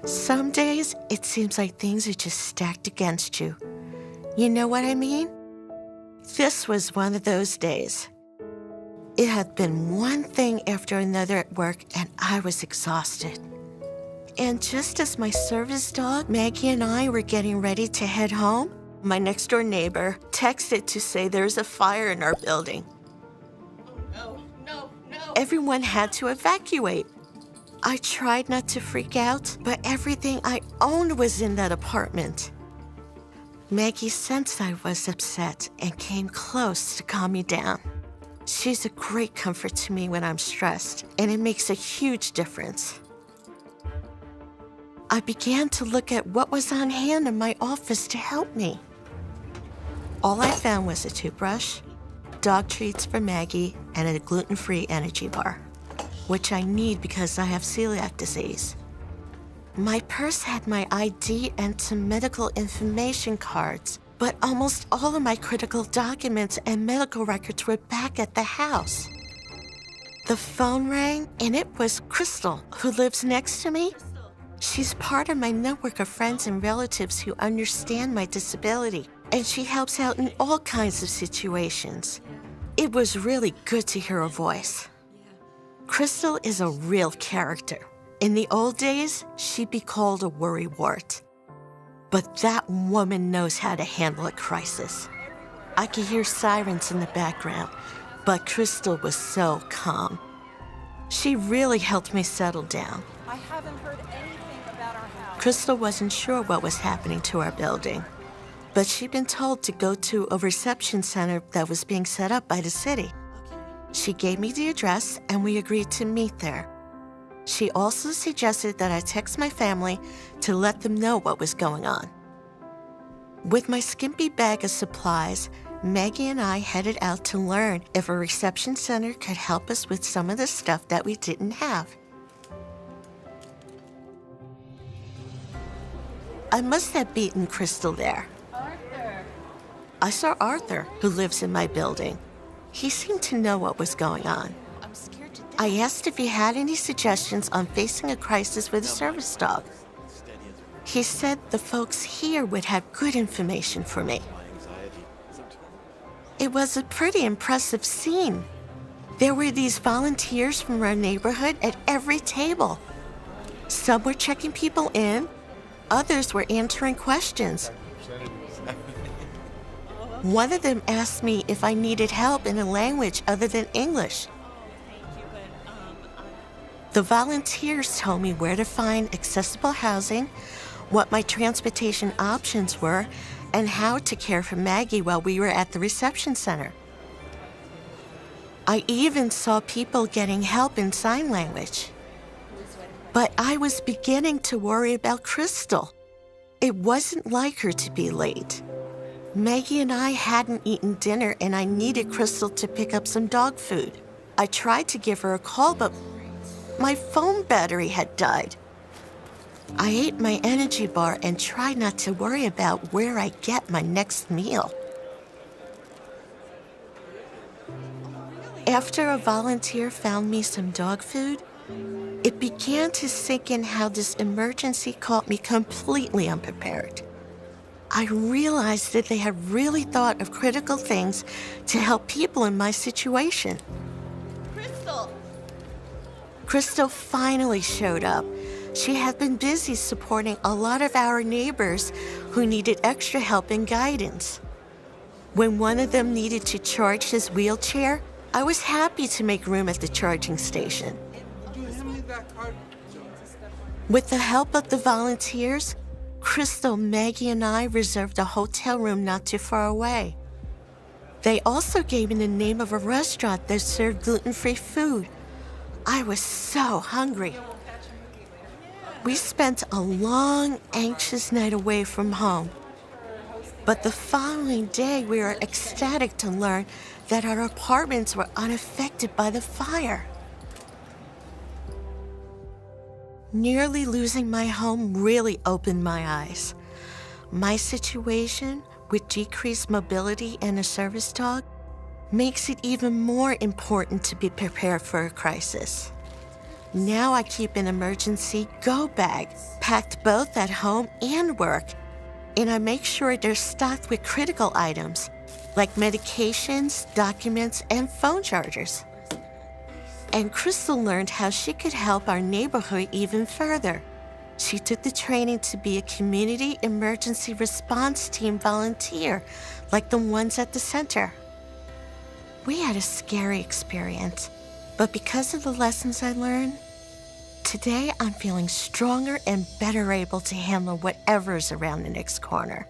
Some days, it seems like things are just stacked against you. You know what I mean? This was one of those days. It had been one thing after another at work, and I was exhausted. And just as my service dog, Maggie, and I were getting ready to head home, my next-door neighbor texted to say there's a fire in our building. Oh, no. Everyone had to evacuate. I tried not to freak out, but everything I owned was in that apartment. Maggie sensed I was upset and came close to calm me down. She's a great comfort to me when I'm stressed, and it makes a huge difference. I began to look at what was on hand in my office to help me. All I found was a toothbrush, dog treats for Maggie, and a gluten-free energy bar, which I need because I have celiac disease. My purse had my ID and some medical information cards, but almost all of my critical documents and medical records were back at the house. The phone rang, and it was Crystal, who lives next to me. She's part of my network of friends and relatives who understand my disability, and she helps out in all kinds of situations. It was really good to hear her voice. Crystal is a real character. In the old days, she'd be called a worrywart. But that woman knows how to handle a crisis. I could hear sirens in the background, but Crystal was so calm. She really helped me settle down. I haven't heard anything about our house. Crystal wasn't sure what was happening to our building, but she'd been told to go to a reception center that was being set up by the city. She gave me the address, and we agreed to meet there. She also suggested that I text my family to let them know what was going on. With my skimpy bag of supplies, Maggie and I headed out to learn if a reception center could help us with some of the stuff that we didn't have. I must have beaten Crystal there. Arthur. I saw Arthur, who lives in my building. He seemed to know what was going on. I'm scared to death. I asked if he had any suggestions on facing a crisis with a service dog. He said the folks here would have good information for me. It was a pretty impressive scene. There were these volunteers from our neighborhood at every table. Some were checking people in, others were answering questions. One of them asked me if I needed help in a language other than English. The volunteers told me where to find accessible housing, what my transportation options were, and how to care for Maggie while we were at the reception center. I even saw people getting help in sign language. But I was beginning to worry about Crystal. It wasn't like her to be late. Maggie and I hadn't eaten dinner, and I needed Crystal to pick up some dog food. I tried to give her a call, but my phone battery had died. I ate my energy bar and tried not to worry about where I get my next meal. After a volunteer found me some dog food, it began to sink in how this emergency caught me completely unprepared. I realized that they had really thought of critical things to help people in my situation. Crystal finally showed up. She had been busy supporting a lot of our neighbors who needed extra help and guidance. When one of them needed to charge his wheelchair, I was happy to make room at the charging station. With the help of the volunteers, Crystal, Maggie, and I reserved a hotel room not too far away. They also gave me the name of a restaurant that served gluten-free food. I was so hungry. We spent a long, anxious night away from home. But the following day, we were ecstatic to learn that our apartments were unaffected by the fire. Nearly losing my home really opened my eyes. My situation, with decreased mobility and a service dog, makes it even more important to be prepared for a crisis. Now I keep an emergency go bag, packed both at home and work, and I make sure they're stocked with critical items like medications, documents, and phone chargers. And Crystal learned how she could help our neighborhood even further. She took the training to be a community emergency response team volunteer, like the ones at the center. We had a scary experience, but because of the lessons I learned, today I'm feeling stronger and better able to handle whatever's around the next corner.